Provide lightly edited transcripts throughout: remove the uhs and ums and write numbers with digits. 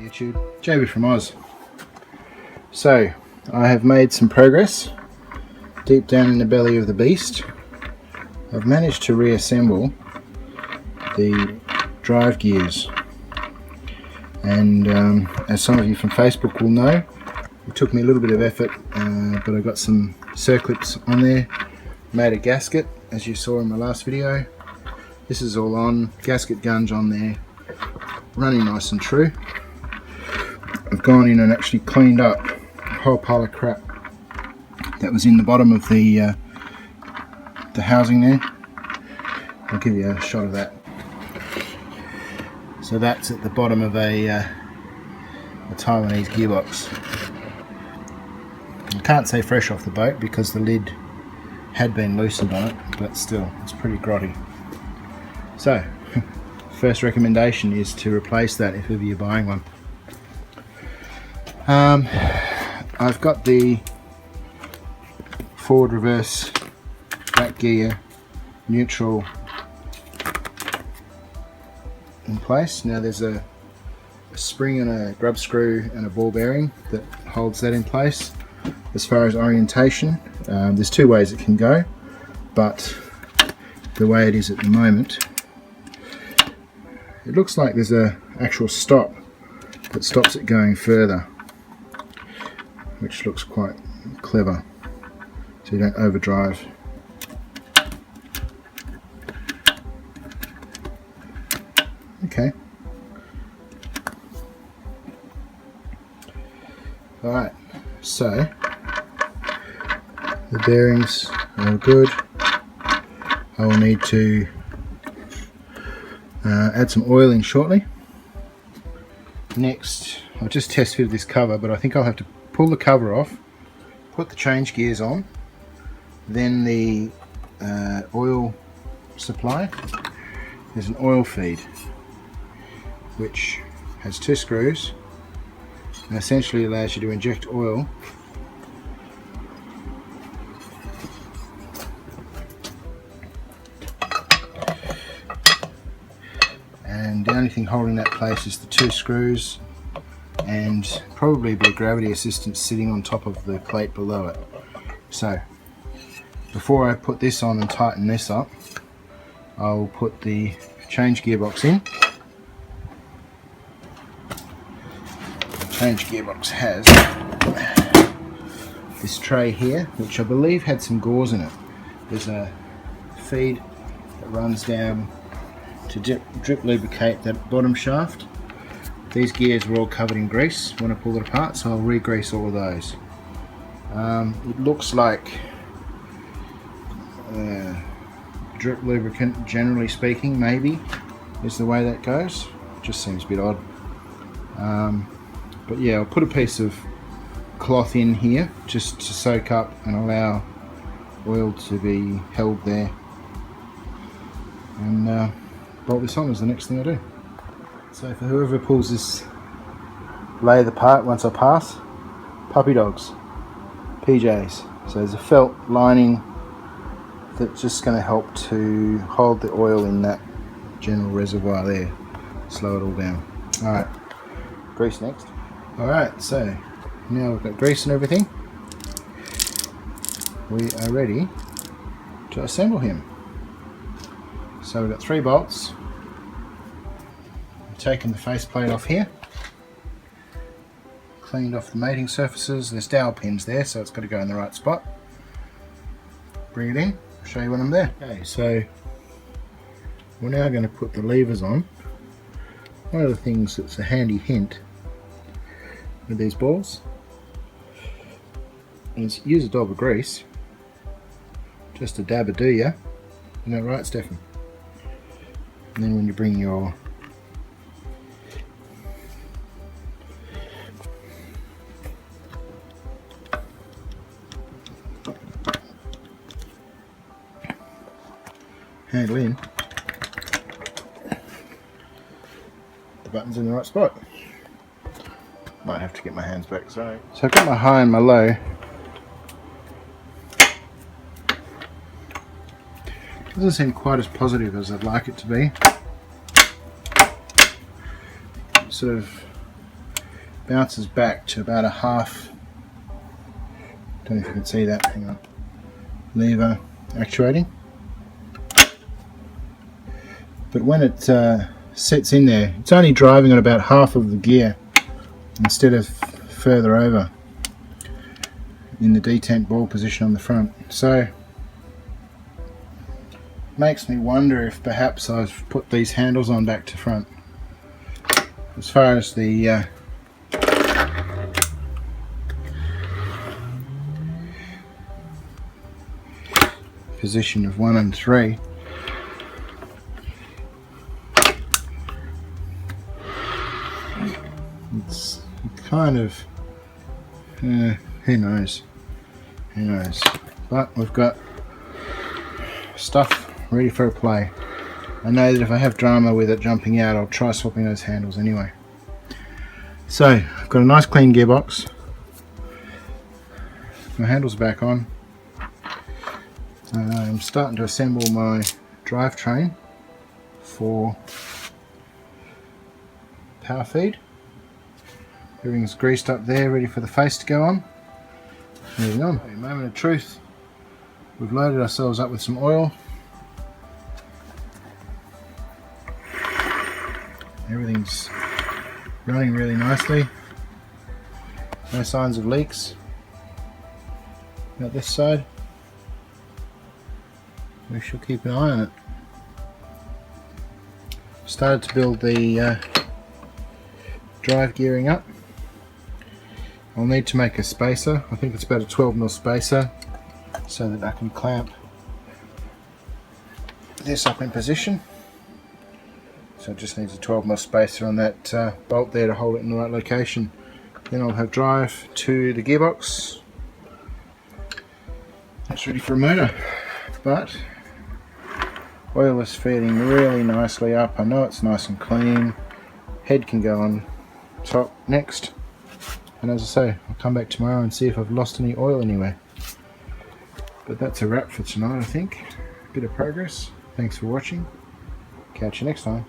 YouTube, JB from Oz. So I have made some progress deep down in the belly of the beast. I've managed to reassemble the drive gears, and as some of you from Facebook will know, it took me a little bit of effort, but I got some circlips on there, made a gasket as you saw in my last video. This is all on, gasket gunge on there, running nice and true. I've gone in and actually cleaned up a whole pile of crap that was in the bottom of the housing there. I'll give you a shot of that. So that's at the bottom of a Taiwanese gearbox. I can't say fresh off the boat because the lid had been loosened on it, but still, it's pretty grotty. So, first recommendation is to replace that if ever you're buying one. I've got the forward, reverse, back gear, neutral in place. Now there's a spring and a grub screw and a ball bearing that holds that in place. As far as orientation, there's two ways it can go, but the way it is at the moment, it looks like there's a actual stop that stops it going further, which looks quite clever, so you don't overdrive. Okay. Alright, so the bearings are good. I will need to add some oil in shortly. Next, I'll just test fit this cover, but I think I'll have to pull the cover off, put the change gears on, then the oil supply. There's an oil feed which has two screws and essentially allows you to inject oil and the only thing holding that place is the two screws and probably a bit of gravity assistance sitting on top of the plate below it. So before I put this on and tighten this up, I'll put the change gearbox in. Change gearbox has this tray here, which I believe had some gauze in it. There's a feed that runs down to drip lubricate that bottom shaft. These gears were all covered in grease when I pulled it apart, so I'll re-grease all of those. It looks like drip lubricant, generally speaking, maybe is the way that goes. It just seems a bit odd. But yeah, I'll put a piece of cloth in here just to soak up and allow oil to be held there, and bolt this on is the next thing I do. So for whoever pulls this lathe apart once I pass, puppy dogs, PJs. So there's a felt lining that's just going to help to hold the oil in that general reservoir there, slow it all down. Alright, grease next. Alright, so now we've got grease and everything, we are ready to assemble him. So we've got 3 bolts. I've taken the faceplate off here, cleaned off the mating surfaces. There's dowel pins there, so it's got to go in the right spot. Bring it in, show you when I'm there. Okay, so we're now going to put the levers on. One of the things that's a handy hint with these balls is use a dab of grease, just a dabber, do ya? Isn't that right, Stefan? And then when you bring your handle in, the button's in the right spot. Might have to get my hands back, sorry. So I've got my high and my low. Doesn't seem quite as positive as I'd like it to be. Sort of bounces back to about a half, don't know if you can see that, hang on, lever actuating. But when it sets in there, it's only driving on about half of the gear instead of further over in the detent ball position on the front. So makes me wonder if perhaps I've put these handles on back to front. As far as the position of 1 and 3, it's kind of who knows, but we've got stuff ready for a play. I know that if I have drama with it jumping out, I'll try swapping those handles anyway. So I've got a nice clean gearbox, my handles are back on. I'm starting to assemble my drivetrain for power feed. Everything's greased up there, ready for the face to go on. Moving on. A moment of truth. We've loaded ourselves up with some oil. Everything's running really nicely. No signs of leaks. About this side. We shall keep an eye on it. Started to build the drive gearing up. I'll need to make a spacer. I think it's about a 12mm spacer, so that I can clamp this up in position. So it just needs a 12mm spacer on that bolt there to hold it in the right location. Then I'll have drive to the gearbox. That's ready for a motor. But oil is feeding really nicely up. I know it's nice and clean. Head can go on top next. And as I say, I'll come back tomorrow and see if I've lost any oil anywhere. But that's a wrap for tonight, I think. Bit of progress. Thanks for watching. Catch you next time.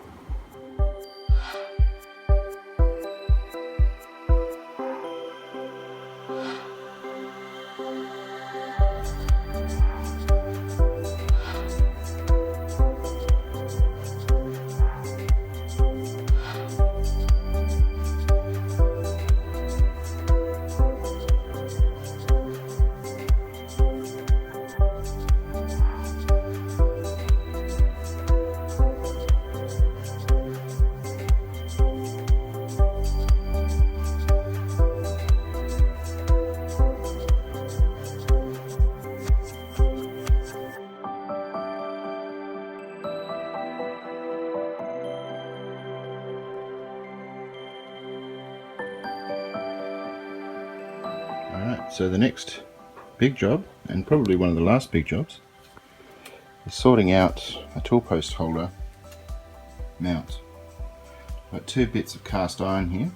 Alright, so the next big job, and probably one of the last big jobs, is sorting out a tool post holder mount. I've got 2 bits of cast iron here,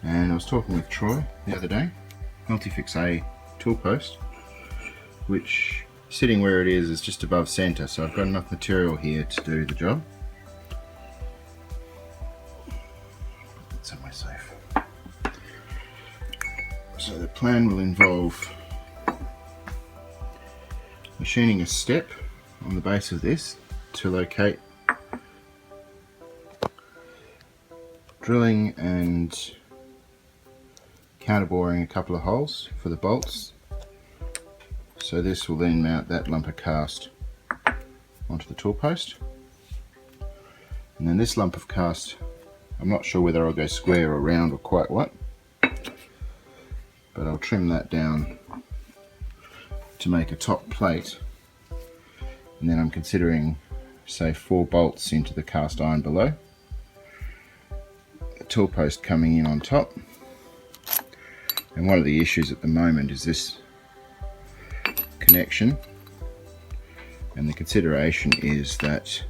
and I was talking with Troy the other day, Multifix A tool post, which sitting where it is just above centre, so I've got enough material here to do the job. Put that somewhere safe. So the plan will involve machining a step on the base of this to locate, drilling and counterboring a couple of holes for the bolts. So this will then mount that lump of cast onto the tool post. And then this lump of cast, I'm not sure whether I'll go square or round or quite what, but I'll trim that down to make a top plate, and then I'm considering say 4 bolts into the cast iron below, a tool post coming in on top. And one of the issues at the moment is this connection, and the consideration is that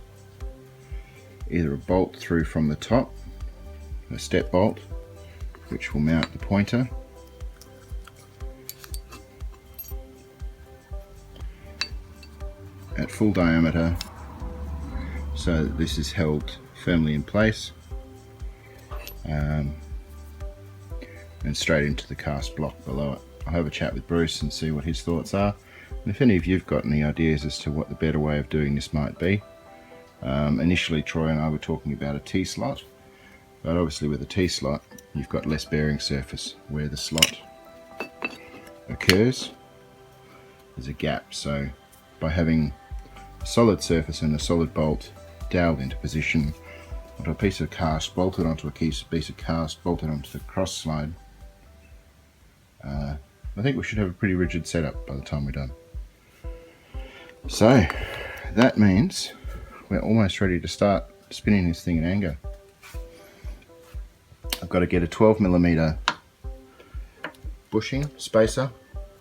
either a bolt through from the top, a step bolt which will mount the pointer, at full diameter so that this is held firmly in place, and straight into the cast block below it. I'll have a chat with Bruce and see what his thoughts are, and if any of you've got any ideas as to what the better way of doing this might be. Initially Troy and I were talking about a T-slot, but obviously with a T-slot you've got less bearing surface. Where the slot occurs, there's a gap, so by having a solid surface and a solid bolt doweled into position onto a piece of cast, bolted onto a piece of cast, bolted onto the cross slide, I think we should have a pretty rigid setup by the time we're done. So that means we're almost ready to start spinning this thing in anger. I've got to get a 12mm bushing spacer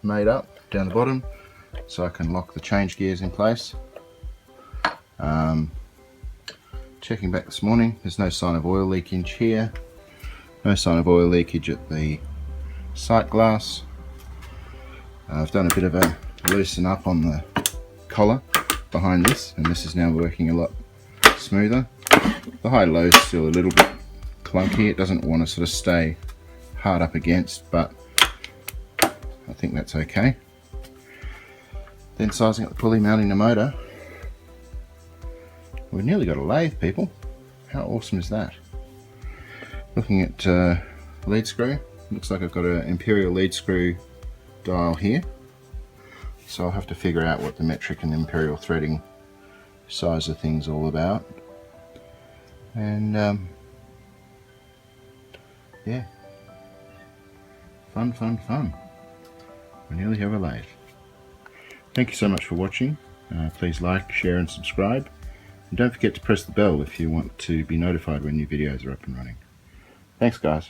made up down the bottom so I can lock the change gears in place. Checking back this morning, there's no sign of oil leakage here, no sign of oil leakage at the sight glass. I've done a bit of a loosen up on the collar behind this, and this is now working a lot smoother. The high-low is still a little bit clunky, it doesn't want to sort of stay hard up against, but I think that's okay. Then sizing up the pulley, mounting the motor. We've nearly got a lathe, people. How awesome is that? Looking at lead screw, looks like I've got an imperial lead screw dial here, so I'll have to figure out what the metric and imperial threading size of thing's all about. And yeah, fun. We nearly have a lathe. Thank you so much for watching. Please like, share and subscribe, and don't forget to press the bell if you want to be notified when new videos are up and running. Thanks guys.